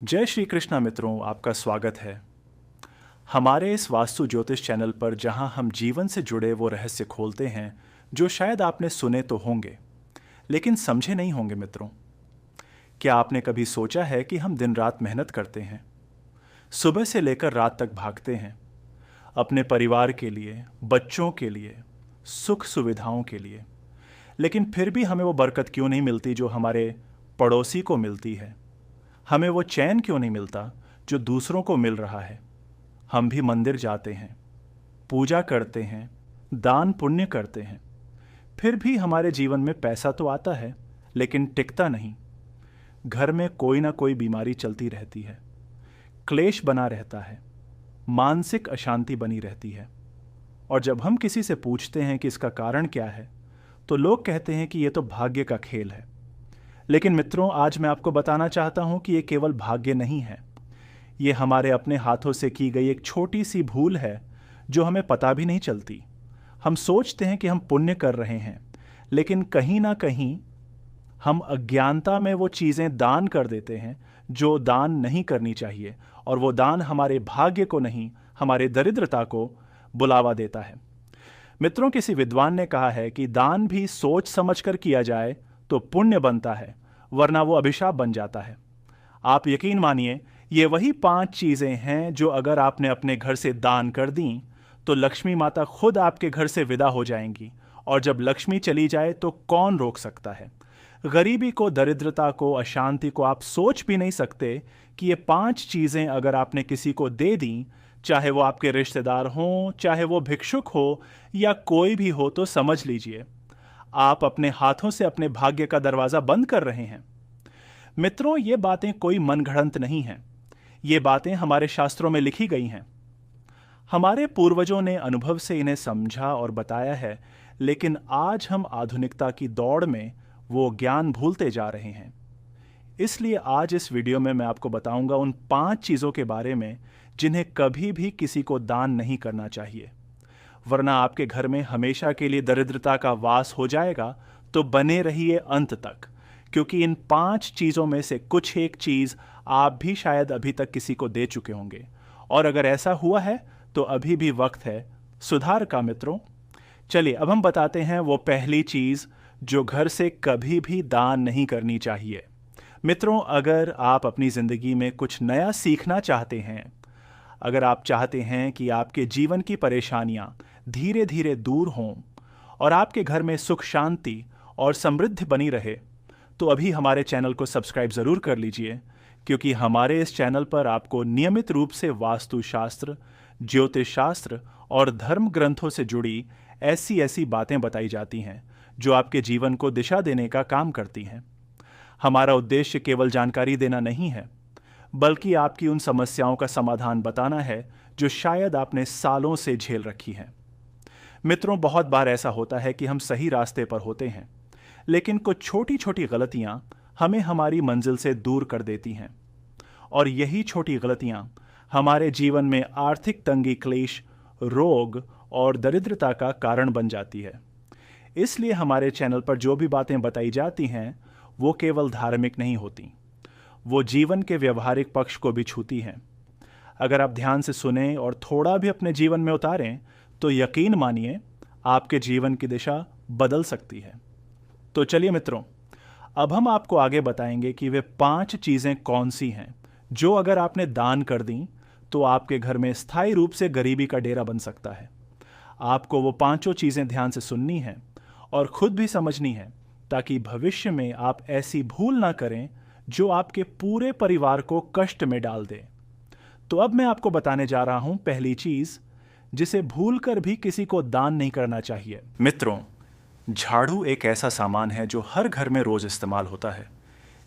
जय श्री कृष्णा मित्रों, आपका स्वागत है हमारे इस वास्तु ज्योतिष चैनल पर, जहां हम जीवन से जुड़े वो रहस्य खोलते हैं जो शायद आपने सुने तो होंगे लेकिन समझे नहीं होंगे। मित्रों, क्या आपने कभी सोचा है कि हम दिन रात मेहनत करते हैं, सुबह से लेकर रात तक भागते हैं अपने परिवार के लिए, बच्चों के लिए, सुख सुविधाओं के लिए, लेकिन फिर भी हमें वो बरकत क्यों नहीं मिलती जो हमारे पड़ोसी को मिलती है? हमें वो चैन क्यों नहीं मिलता जो दूसरों को मिल रहा है? हम भी मंदिर जाते हैं, पूजा करते हैं, दान पुण्य करते हैं, फिर भी हमारे जीवन में पैसा तो आता है लेकिन टिकता नहीं। घर में कोई ना कोई बीमारी चलती रहती है, क्लेश बना रहता है, मानसिक अशांति बनी रहती है। और जब हम किसी से पूछते हैं कि इसका कारण क्या है, तो लोग कहते हैं कि ये तो भाग्य का खेल है। लेकिन मित्रों, आज मैं आपको बताना चाहता हूं कि ये केवल भाग्य नहीं है। ये हमारे अपने हाथों से की गई एक छोटी सी भूल है जो हमें पता भी नहीं चलती। हम सोचते हैं कि हम पुण्य कर रहे हैं, लेकिन कहीं ना कहीं हम अज्ञानता में वो चीज़ें दान कर देते हैं जो दान नहीं करनी चाहिए, और वो दान हमारे भाग्य को नहीं, हमारे दरिद्रता को बुलावा देता है। मित्रों, किसी विद्वान ने कहा है कि दान भी सोच समझकर किया जाए तो पुण्य बनता है, वरना वो अभिशाप बन जाता है। आप यकीन मानिए, ये वही 5 चीजें हैं जो अगर आपने अपने घर से दान कर दी तो लक्ष्मी माता खुद आपके घर से विदा हो जाएंगी, और जब लक्ष्मी चली जाए तो कौन रोक सकता है? गरीबी को, दरिद्रता को, अशांति को आप सोच भी नहीं सकते कि ये 5 चीजें अगर आपने किसी को दे दी, चाहे वो आपके रिश्तेदार हों, चाहे वो भिक्षुक हो या कोई भी हो, तो समझ लीजिए आप अपने हाथों से अपने भाग्य का दरवाजा बंद कर रहे हैं। मित्रों, ये बातें कोई मनगढ़ंत नहीं हैं। ये बातें हमारे शास्त्रों में लिखी गई हैं। हमारे पूर्वजों ने अनुभव से इन्हें समझा और बताया है, लेकिन आज हम आधुनिकता की दौड़ में वो ज्ञान भूलते जा रहे हैं। इसलिए आज इस वीडियो में मैं आपको बताऊंगा उन 5 चीज़ों के बारे में जिन्हें कभी भी किसी को दान नहीं करना चाहिए, वरना आपके घर में हमेशा के लिए दरिद्रता का वास हो जाएगा। तो बने रहिए अंत तक, क्योंकि इन 5 चीज़ों में से कुछ एक चीज़ आप भी शायद अभी तक किसी को दे चुके होंगे, और अगर ऐसा हुआ है तो अभी भी वक्त है सुधार का। मित्रों, चलिए अब हम बताते हैं वो पहली चीज़ जो घर से कभी भी दान नहीं करनी चाहिए। मित्रों, अगर आप अपनी ज़िंदगी में कुछ नया सीखना चाहते हैं, अगर आप चाहते हैं कि आपके जीवन की परेशानियां धीरे धीरे दूर हों और आपके घर में सुख शांति और समृद्धि बनी रहे, तो अभी हमारे चैनल को सब्सक्राइब ज़रूर कर लीजिए, क्योंकि हमारे इस चैनल पर आपको नियमित रूप से वास्तुशास्त्र, ज्योतिष शास्त्र और धर्म ग्रंथों से जुड़ी ऐसी ऐसी बातें बताई जाती हैं जो आपके जीवन को दिशा देने का काम करती हैं। हमारा उद्देश्य केवल जानकारी देना नहीं है, बल्कि आपकी उन समस्याओं का समाधान बताना है जो शायद आपने सालों से झेल रखी हैं। मित्रों, बहुत बार ऐसा होता है कि हम सही रास्ते पर होते हैं, लेकिन कुछ छोटी छोटी गलतियां हमें हमारी मंजिल से दूर कर देती हैं, और यही छोटी गलतियां हमारे जीवन में आर्थिक तंगी, क्लेश, रोग और दरिद्रता का कारण बन जाती है। इसलिए हमारे चैनल पर जो भी बातें बताई जाती हैं वो केवल धार्मिक नहीं होती, वो जीवन के व्यवहारिक पक्ष को भी छूती हैं। अगर आप ध्यान से सुने और थोड़ा भी अपने जीवन में उतारें तो यकीन मानिए आपके जीवन की दिशा बदल सकती है। तो चलिए मित्रों, अब हम आपको आगे बताएंगे कि वे 5 चीज़ें कौन सी हैं जो अगर आपने दान कर दी तो आपके घर में स्थायी रूप से गरीबी का डेरा बन सकता है। आपको वो 5 चीज़ें ध्यान से सुननी हैं और खुद भी समझनी है, ताकि भविष्य में आप ऐसी भूल ना करें जो आपके पूरे परिवार को कष्ट में डाल दे। तो अब मैं आपको बताने जा रहा हूं पहली चीज जिसे भूलकर भी किसी को दान नहीं करना चाहिए। मित्रों, झाड़ू एक ऐसा सामान है जो हर घर में रोज इस्तेमाल होता है,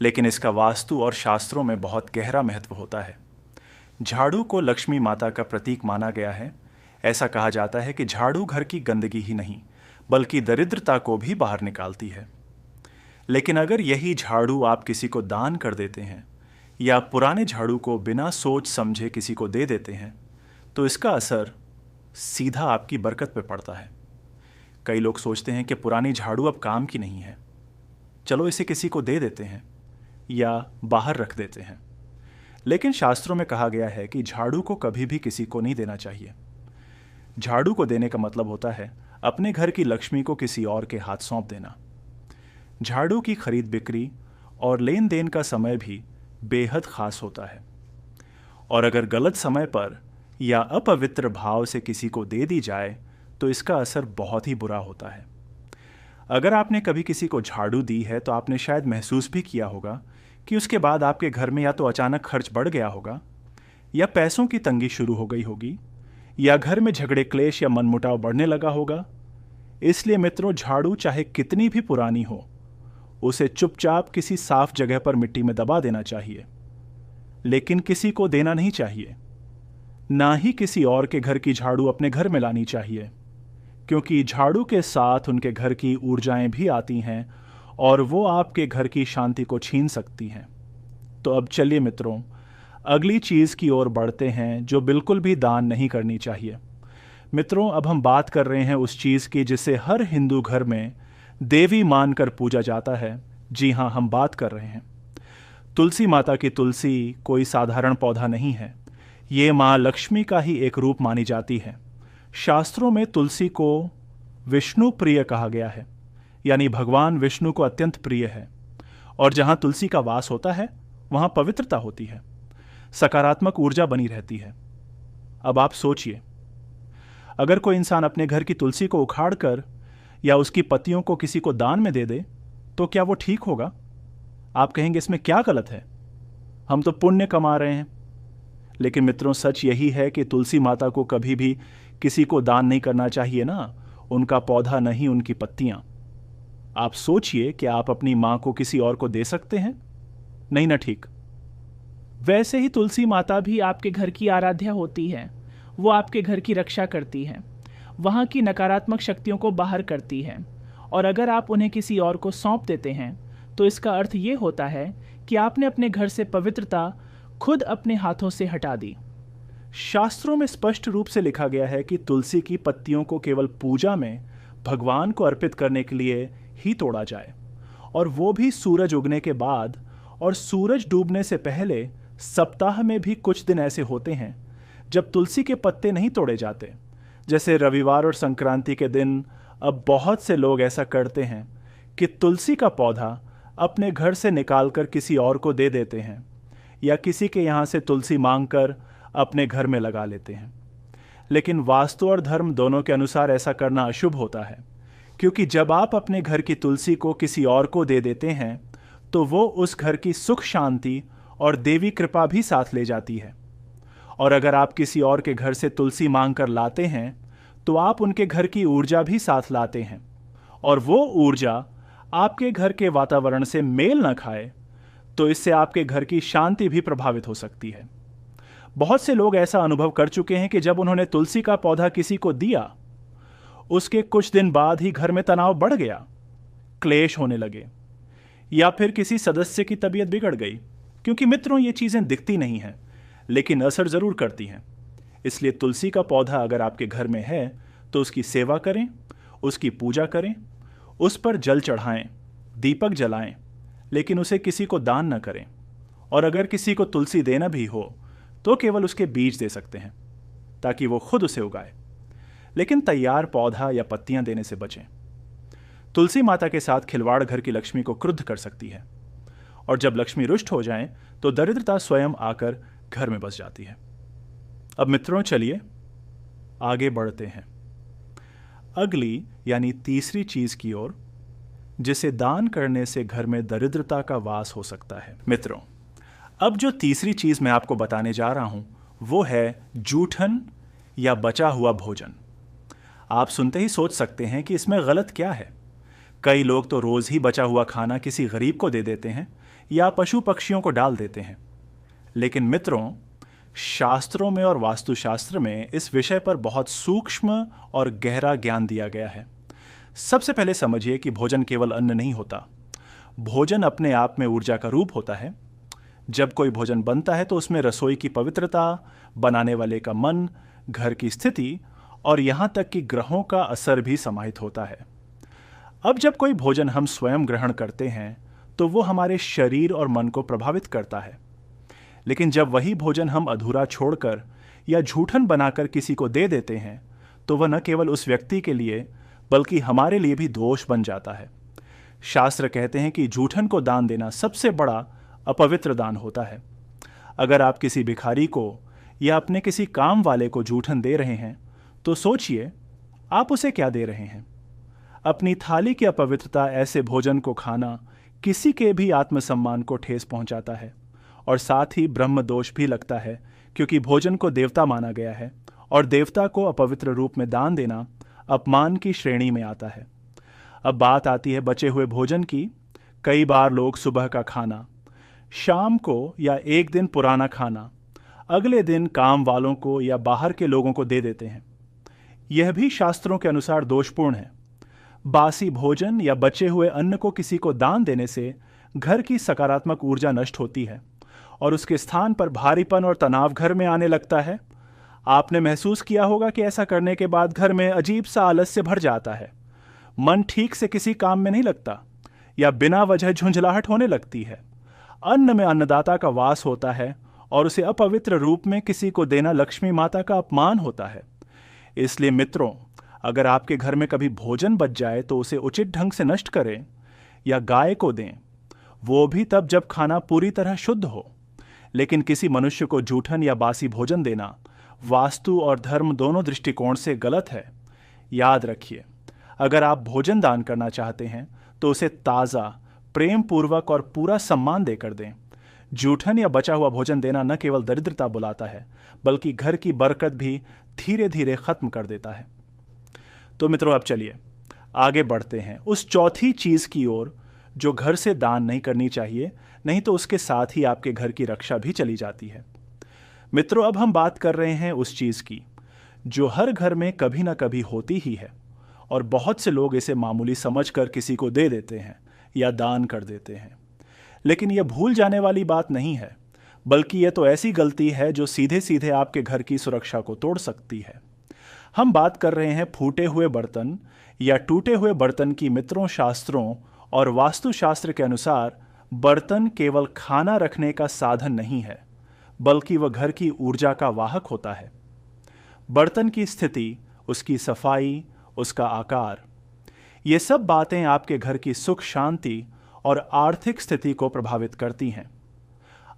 लेकिन इसका वास्तु और शास्त्रों में बहुत गहरा महत्व होता है। झाड़ू को लक्ष्मी माता का प्रतीक माना गया है। ऐसा कहा जाता है कि झाड़ू घर की गंदगी ही नहीं बल्कि दरिद्रता को भी बाहर निकालती है। लेकिन अगर यही झाड़ू आप किसी को दान कर देते हैं या पुराने झाड़ू को बिना सोच समझे किसी को दे देते हैं, तो इसका असर सीधा आपकी बरकत पे पड़ता है। कई लोग सोचते हैं कि पुरानी झाड़ू अब काम की नहीं है, चलो इसे किसी को दे देते हैं या बाहर रख देते हैं। लेकिन शास्त्रों में कहा गया है कि झाड़ू को कभी भी किसी को नहीं देना चाहिए। झाड़ू को देने का मतलब होता है अपने घर की लक्ष्मी को किसी और के हाथ सौंप देना। झाड़ू की खरीद बिक्री और लेन देन का समय भी बेहद खास होता है, और अगर गलत समय पर या अपवित्र भाव से किसी को दे दी जाए तो इसका असर बहुत ही बुरा होता है। अगर आपने कभी किसी को झाड़ू दी है तो आपने शायद महसूस भी किया होगा कि उसके बाद आपके घर में या तो अचानक खर्च बढ़ गया होगा, या पैसों की तंगी शुरू हो गई होगी, या घर में झगड़े क्लेश या मनमुटाव बढ़ने लगा होगा। इसलिए मित्रों, झाड़ू चाहे कितनी भी पुरानी हो, उसे चुपचाप किसी साफ जगह पर मिट्टी में दबा देना चाहिए, लेकिन किसी को देना नहीं चाहिए। ना ही किसी और के घर की झाड़ू अपने घर में लानी चाहिए, क्योंकि झाड़ू के साथ उनके घर की ऊर्जाएं भी आती हैं और वो आपके घर की शांति को छीन सकती हैं। तो अब चलिए मित्रों, अगली चीज़ की ओर बढ़ते हैं जो बिल्कुल भी दान नहीं करनी चाहिए। मित्रों, अब हम बात कर रहे हैं उस चीज़ की जिसे हर हिंदू घर में देवी मानकर पूजा जाता है। जी हाँ, हम बात कर रहे हैं तुलसी माता की। तुलसी कोई साधारण पौधा नहीं है, ये माँ लक्ष्मी का ही एक रूप मानी जाती है। शास्त्रों में तुलसी को विष्णु प्रिय कहा गया है, यानी भगवान विष्णु को अत्यंत प्रिय है। और जहाँ तुलसी का वास होता है वहाँ पवित्रता होती है, सकारात्मक ऊर्जा बनी रहती है। अब आप सोचिए, अगर कोई इंसान अपने घर की तुलसी को उखाड़कर या उसकी पत्तियों को किसी को दान में दे दे तो क्या वो ठीक होगा? आप कहेंगे इसमें क्या गलत है, हम तो पुण्य कमा रहे हैं। लेकिन मित्रों, सच यही है कि तुलसी माता को कभी भी किसी को दान नहीं करना चाहिए ना, उनका पौधा नहीं, उनकी पत्तियां। आप सोचिए कि आप अपनी मां को किसी और को दे सकते हैं? नहीं ना, ठीक। वैसे ही तुलसी माता भी आपके घर की आराध्या होती है। वो आपके घर की रक्षा करती है, वहाँ की नकारात्मक शक्तियों को बाहर करती है। और अगर आप उन्हें किसी और को सौंप देते हैं तो इसका अर्थ ये होता है कि आपने अपने घर से पवित्रता खुद अपने हाथों से हटा दी। शास्त्रों में स्पष्ट रूप से लिखा गया है कि तुलसी की पत्तियों को केवल पूजा में भगवान को अर्पित करने के लिए ही तोड़ा जाए, और वो भी सूरज उगने के बाद। और सूरज डूबने से पहले सप्ताह में भी कुछ दिन ऐसे होते हैं जब तुलसी के पत्ते नहीं तोड़े जाते, जैसे रविवार और संक्रांति के दिन। अब बहुत से लोग ऐसा करते हैं कि तुलसी का पौधा अपने घर से निकालकर किसी और को दे देते हैं, या किसी के यहाँ से तुलसी मांगकर अपने घर में लगा लेते हैं। लेकिन वास्तु और धर्म दोनों के अनुसार ऐसा करना अशुभ होता है, क्योंकि जब आप अपने घर की तुलसी को किसी और को दे देते हैं तो वो उस घर की सुख शांति और देवी कृपा भी साथ ले जाती है। और अगर आप किसी और के घर से तुलसी मांग कर लाते हैं तो आप उनके घर की ऊर्जा भी साथ लाते हैं, और वो ऊर्जा आपके घर के वातावरण से मेल न खाए तो इससे आपके घर की शांति भी प्रभावित हो सकती है। बहुत से लोग ऐसा अनुभव कर चुके हैं कि जब उन्होंने तुलसी का पौधा किसी को दिया, उसके कुछ दिन बाद ही घर में तनाव बढ़ गया, क्लेश होने लगे, या फिर किसी सदस्य की तबीयत बिगड़ गई। क्योंकि मित्रों, ये चीजें दिखती नहीं हैं लेकिन असर जरूर करती हैं। इसलिए तुलसी का पौधा अगर आपके घर में है तो उसकी सेवा करें, उसकी पूजा करें, उस पर जल चढ़ाएं, दीपक जलाएं, लेकिन उसे किसी को दान न करें। और अगर किसी को तुलसी देना भी हो तो केवल उसके बीज दे सकते हैं ताकि वो खुद उसे उगाए, लेकिन तैयार पौधा या पत्तियां देने से बचें। तुलसी माता के साथ खिलवाड़ घर की लक्ष्मी को क्रुद्ध कर सकती है, और जब लक्ष्मी रुष्ट हो जाए तो दरिद्रता स्वयं आकर घर में बस जाती है। अब मित्रों, चलिए आगे बढ़ते हैं अगली यानी तीसरी चीज की ओर, जिसे दान करने से घर में दरिद्रता का वास हो सकता है। मित्रों, अब जो तीसरी चीज मैं आपको बताने जा रहा हूं वो है जूठन या बचा हुआ भोजन। आप सुनते ही सोच सकते हैं कि इसमें गलत क्या है। कई लोग तो रोज ही बचा हुआ खाना किसी गरीब को दे देते हैं या पशु पक्षियों को डाल देते हैं। लेकिन मित्रों, शास्त्रों में और वास्तुशास्त्र में इस विषय पर बहुत सूक्ष्म और गहरा ज्ञान दिया गया है। सबसे पहले समझिए कि भोजन केवल अन्न नहीं होता। भोजन अपने आप में ऊर्जा का रूप होता है। जब कोई भोजन बनता है तो उसमें रसोई की पवित्रता, बनाने वाले का मन, घर की स्थिति और यहाँ तक कि ग्रहों का असर भी समाहित होता है। अब जब कोई भोजन हम स्वयं ग्रहण करते हैं तो वो हमारे शरीर और मन को प्रभावित करता है। लेकिन जब वही भोजन हम अधूरा छोड़कर या झूठन बनाकर किसी को दे देते हैं तो वह न केवल उस व्यक्ति के लिए बल्कि हमारे लिए भी दोष बन जाता है। शास्त्र कहते हैं कि झूठन को दान देना सबसे बड़ा अपवित्र दान होता है। अगर आप किसी भिखारी को या अपने किसी काम वाले को झूठन दे रहे हैं तो सोचिए आप उसे क्या दे रहे हैं। अपनी थाली की अपवित्रता ऐसे भोजन को खाना किसी के भी आत्मसम्मान को ठेस पहुंचाता है और साथ ही ब्रह्म दोष भी लगता है, क्योंकि भोजन को देवता माना गया है और देवता को अपवित्र रूप में दान देना अपमान की श्रेणी में आता है। अब बात आती है बचे हुए भोजन की। कई बार लोग सुबह का खाना शाम को या एक दिन पुराना खाना अगले दिन काम वालों को या बाहर के लोगों को दे देते हैं। यह भी शास्त्रों के अनुसार दोषपूर्ण है। बासी भोजन या बचे हुए अन्न को किसी को दान देने से घर की सकारात्मक ऊर्जा नष्ट होती है और उसके स्थान पर भारीपन और तनाव घर में आने लगता है। आपने महसूस किया होगा कि ऐसा करने के बाद घर में अजीब सा आलस्य भर जाता है, मन ठीक से किसी काम में नहीं लगता या बिना वजह झुंझलाहट होने लगती है। अन्न में अन्नदाता का वास होता है और उसे अपवित्र रूप में किसी को देना लक्ष्मी माता का अपमान होता है। इसलिए मित्रों, अगर आपके घर में कभी भोजन बच जाए तो उसे उचित ढंग से नष्ट करें या गाय को दें, वो भी तब जब खाना पूरी तरह शुद्ध हो। लेकिन किसी मनुष्य को जूठन या बासी भोजन देना वास्तु और धर्म दोनों दृष्टिकोण से गलत है। याद रखिए, अगर आप भोजन दान करना चाहते हैं तो उसे ताज़ा, प्रेम पूर्वक और पूरा सम्मान देकर दें। जूठन या बचा हुआ भोजन देना न केवल दरिद्रता बुलाता है बल्कि घर की बरकत भी धीरे धीरे खत्म कर देता है। तो मित्रों, अब चलिए आगे बढ़ते हैं उस चौथी चीज की ओर जो घर से दान नहीं करनी चाहिए, नहीं तो उसके साथ ही आपके घर की रक्षा भी चली जाती है। मित्रों, अब हम बात कर रहे हैं उस चीज की जो हर घर में कभी ना कभी होती ही है और बहुत से लोग इसे मामूली समझकर किसी को दे देते हैं या दान कर देते हैं। लेकिन यह भूल जाने वाली बात नहीं है, बल्कि यह तो ऐसी गलती है जो सीधे सीधे आपके घर की सुरक्षा को तोड़ सकती है। हम बात कर रहे हैं फूटे हुए बर्तन या टूटे हुए बर्तन की। मित्रों, शास्त्रों और वास्तुशास्त्र के अनुसार बर्तन केवल खाना रखने का साधन नहीं है, बल्कि वह घर की ऊर्जा का वाहक होता है। बर्तन की स्थिति, उसकी सफाई, उसका आकार, ये सब बातें आपके घर की सुख शांति और आर्थिक स्थिति को प्रभावित करती हैं।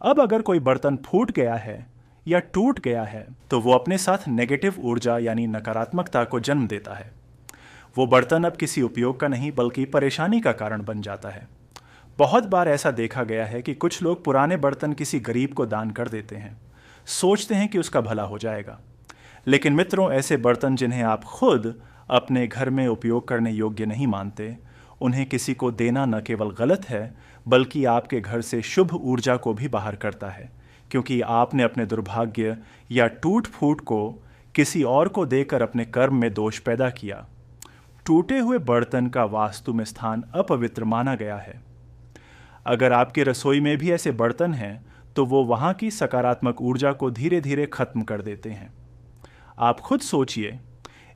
अब अगर कोई बर्तन फूट गया है या टूट गया है तो वो अपने साथ नेगेटिव ऊर्जा यानी नकारात्मकता को जन्म देता है। वो बर्तन अब किसी उपयोग का नहीं बल्कि परेशानी का कारण बन जाता है। बहुत बार ऐसा देखा गया है कि कुछ लोग पुराने बर्तन किसी गरीब को दान कर देते हैं, सोचते हैं कि उसका भला हो जाएगा। लेकिन मित्रों, ऐसे बर्तन जिन्हें आप खुद अपने घर में उपयोग करने योग्य नहीं मानते, उन्हें किसी को देना न केवल गलत है बल्कि आपके घर से शुभ ऊर्जा को भी बाहर करता है, क्योंकि आपने अपने दुर्भाग्य या टूट फूट को किसी और को देकर अपने कर्म में दोष पैदा किया। टूटे हुए बर्तन का वास्तु में स्थान अपवित्र माना गया है। अगर आपकी रसोई में भी ऐसे बर्तन हैं तो वो वहाँ की सकारात्मक ऊर्जा को धीरे धीरे खत्म कर देते हैं। आप खुद सोचिए,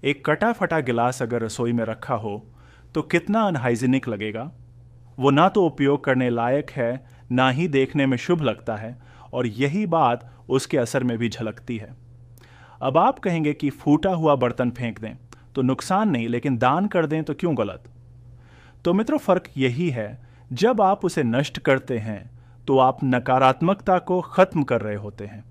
एक कटा फटा गिलास अगर रसोई में रखा हो तो कितना अनहाइजीनिक लगेगा। वो ना तो उपयोग करने लायक है, ना ही देखने में शुभ लगता है, और यही बात उसके असर में भी झलकती है। अब आप कहेंगे कि फूटा हुआ बर्तन फेंक दें तो नुकसान नहीं, लेकिन दान कर दें तो क्यों गलत? तो मित्रों, फर्क यही है, जब आप उसे नष्ट करते हैं तो आप नकारात्मकता को खत्म कर रहे होते हैं,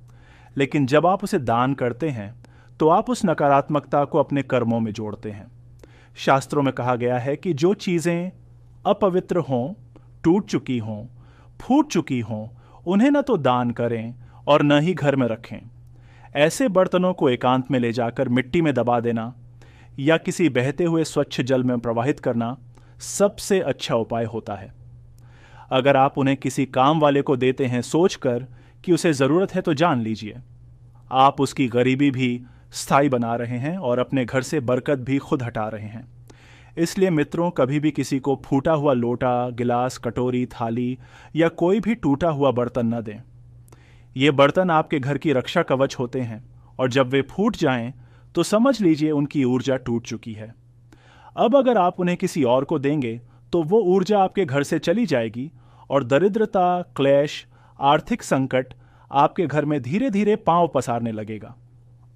लेकिन जब आप उसे दान करते हैं तो आप उस नकारात्मकता को अपने कर्मों में जोड़ते हैं। शास्त्रों में कहा गया है कि जो चीज़ें अपवित्र हों, टूट चुकी हों, फूट चुकी हों, उन्हें न तो दान करें और न ही घर में रखें। ऐसे बर्तनों को एकांत में ले जाकर मिट्टी में दबा देना या किसी बहते हुए स्वच्छ जल में प्रवाहित करना सबसे अच्छा उपाय होता है। अगर आप उन्हें किसी काम वाले को देते हैं सोचकर कि उसे ज़रूरत है, तो जान लीजिए आप उसकी गरीबी भी स्थायी बना रहे हैं और अपने घर से बरकत भी खुद हटा रहे हैं। इसलिए मित्रों, कभी भी किसी को फूटा हुआ लोटा, गिलास, कटोरी, थाली या कोई भी टूटा हुआ बर्तन न दें। ये बर्तन आपके घर की रक्षा कवच होते हैं और जब वे फूट जाएं तो समझ लीजिए उनकी ऊर्जा टूट चुकी है। अब अगर आप उन्हें किसी और को देंगे तो वो ऊर्जा आपके घर से चली जाएगी और दरिद्रता, क्लेश, आर्थिक संकट आपके घर में धीरे धीरे पांव पसारने लगेगा।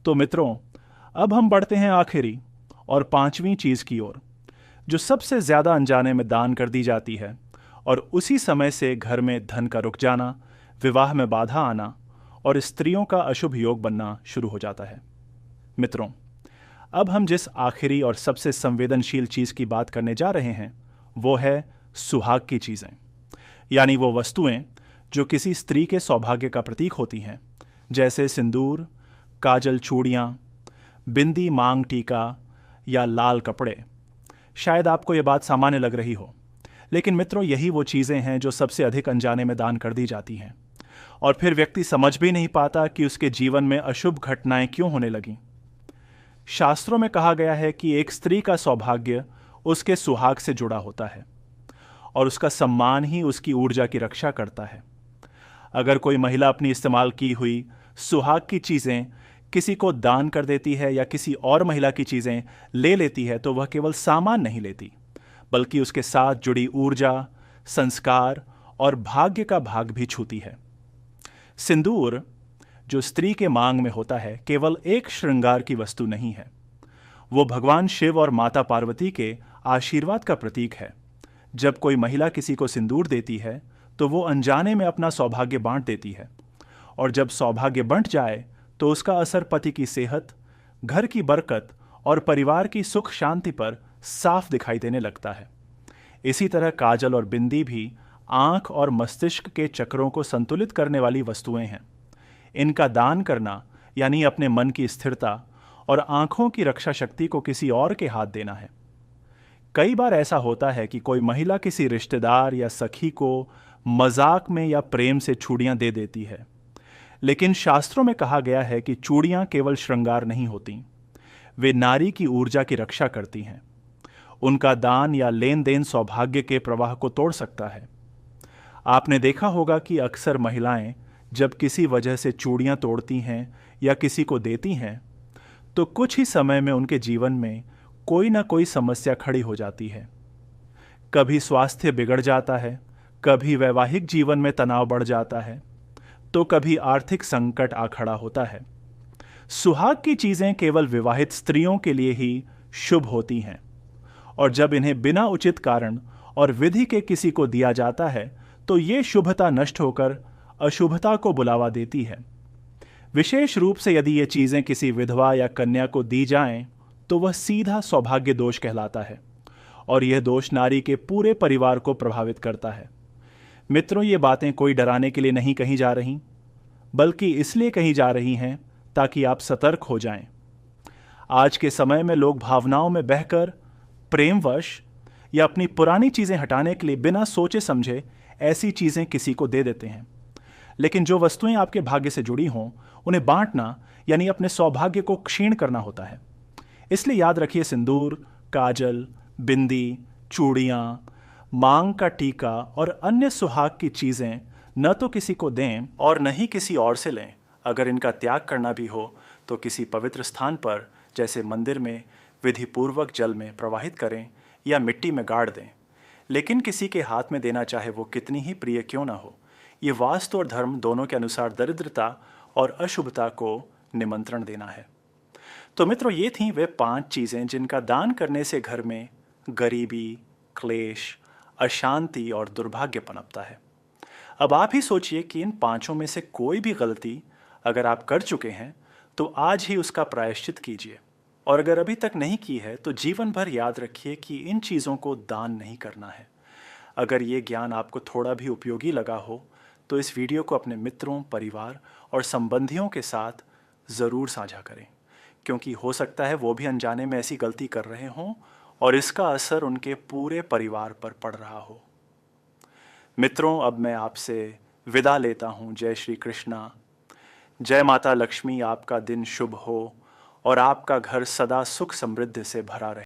तो मित्रों, अब हम बढ़ते हैं आखिरी और पांचवी चीज की ओर, जो सबसे ज्यादा अनजाने में दान कर दी जाती है, और उसी समय से घर में धन का रुक जाना, विवाह में बाधा आना और स्त्रियों का अशुभ योग बनना शुरू हो जाता है। मित्रों, अब हम जिस आखिरी और सबसे संवेदनशील चीज की बात करने जा रहे हैं वो है सुहाग की चीजें, यानी वो वस्तुएं जो किसी स्त्री के सौभाग्य का प्रतीक होती हैं, जैसे सिंदूर, काजल, चूड़ियाँ, बिंदी, मांग टीका या लाल कपड़े। शायद आपको ये बात सामान्य लग रही हो, लेकिन मित्रों, यही वो चीज़ें हैं जो सबसे अधिक अनजाने में दान कर दी जाती हैं, और फिर व्यक्ति समझ भी नहीं पाता कि उसके जीवन में अशुभ घटनाएं क्यों होने लगीं। शास्त्रों में कहा गया है कि एक स्त्री का सौभाग्य उसके सुहाग से जुड़ा होता है, और उसका सम्मान ही उसकी ऊर्जा की रक्षा करता है। अगर कोई महिला अपनी इस्तेमाल की हुई सुहाग की चीज़ें किसी को दान कर देती है या किसी और महिला की चीज़ें ले लेती है, तो वह केवल सामान नहीं लेती, बल्कि उसके साथ जुड़ी ऊर्जा, संस्कार और भाग्य का भाग भी छूती है। सिंदूर, जो स्त्री के मांग में होता है, केवल एक श्रृंगार की वस्तु नहीं है। वो भगवान शिव और माता पार्वती के आशीर्वाद का प्रतीक है। जब कोई महिला किसी को सिंदूर देती है तो वो अनजाने में अपना सौभाग्य बांट देती है, और जब सौभाग्य बंट जाए तो उसका असर पति की सेहत, घर की बरकत और परिवार की सुख शांति पर साफ दिखाई देने लगता है। इसी तरह काजल और बिंदी भी आंख और मस्तिष्क के चक्रों को संतुलित करने वाली वस्तुएं हैं। इनका दान करना यानी अपने मन की स्थिरता और आंखों की रक्षा शक्ति को किसी और के हाथ देना है। कई बार ऐसा होता है कि कोई महिला किसी रिश्तेदार या सखी को मजाक में या प्रेम से चूड़ियां दे देती है, लेकिन शास्त्रों में कहा गया है कि चूड़ियां केवल श्रृंगार नहीं होती, वे नारी की ऊर्जा की रक्षा करती हैं। उनका दान या लेन देन सौभाग्य के प्रवाह को तोड़ सकता है। आपने देखा होगा कि अक्सर महिलाएं जब किसी वजह से चूड़ियां तोड़ती हैं या किसी को देती हैं, तो कुछ ही समय में उनके जीवन में कोई ना कोई समस्या खड़ी हो जाती है। कभी स्वास्थ्य बिगड़ जाता है, कभी वैवाहिक जीवन में तनाव बढ़ जाता है, तो कभी आर्थिक संकट आ खड़ा होता है। सुहाग की चीजें केवल विवाहित स्त्रियों के लिए ही शुभ होती हैं, और जब इन्हें बिना उचित कारण और विधि के किसी को दिया जाता है तो ये शुभता नष्ट होकर अशुभता को बुलावा देती है। विशेष रूप से यदि ये चीजें किसी विधवा या कन्या को दी जाएं, तो वह सीधा सौभाग्य दोष कहलाता है, और यह दोष नारी के पूरे परिवार को प्रभावित करता है। मित्रों, ये बातें कोई डराने के लिए नहीं कही जा रही, बल्कि इसलिए कही जा रही हैं ताकि आप सतर्क हो जाएं। आज के समय में लोग भावनाओं में बहकर प्रेमवश या अपनी पुरानी चीजें हटाने के लिए बिना सोचे समझे ऐसी चीजें किसी को दे देते हैं। लेकिन जो वस्तुएं आपके भाग्य से जुड़ी हों, उन्हें बांटना यानी अपने सौभाग्य को क्षीण करना होता है। इसलिए याद रखिए, सिंदूर, काजल, बिंदी, चूड़ियां, मांग का टीका और अन्य सुहाग की चीजें न तो किसी को दें और न ही किसी और से लें। अगर इनका त्याग करना भी हो तो किसी पवित्र स्थान पर, जैसे मंदिर में, विधि पूर्वक जल में प्रवाहित करें या मिट्टी में गाड़ दें। लेकिन किसी के हाथ में देना, चाहे वो कितनी ही प्रिय क्यों ना हो, ये वास्तु और धर्म दोनों के अनुसार दरिद्रता और अशुभता को निमंत्रण देना है। तो मित्रों, ये थीं वे 5 चीज़ें जिनका दान करने से घर में गरीबी, क्लेश, अशांति और दुर्भाग्य पनपता है। अब आप ही सोचिए कि इन 5 में से कोई भी गलती अगर आप कर चुके हैं तो आज ही उसका प्रायश्चित कीजिए, और अगर अभी तक नहीं की है तो जीवन भर याद रखिए कि इन चीज़ों को दान नहीं करना है। अगर ये ज्ञान आपको थोड़ा भी उपयोगी लगा हो तो इस वीडियो को अपने मित्रों, परिवार और संबंधियों के साथ ज़रूर साझा करें, क्योंकि हो सकता है वो भी अनजाने में ऐसी गलती कर रहे हों और इसका असर उनके पूरे परिवार पर पड़ रहा हो। मित्रों, अब मैं आपसे विदा लेता हूँ। जय श्री कृष्णा। जय माता लक्ष्मी। आपका दिन शुभ हो और आपका घर सदा सुख समृद्धि से भरा रहे।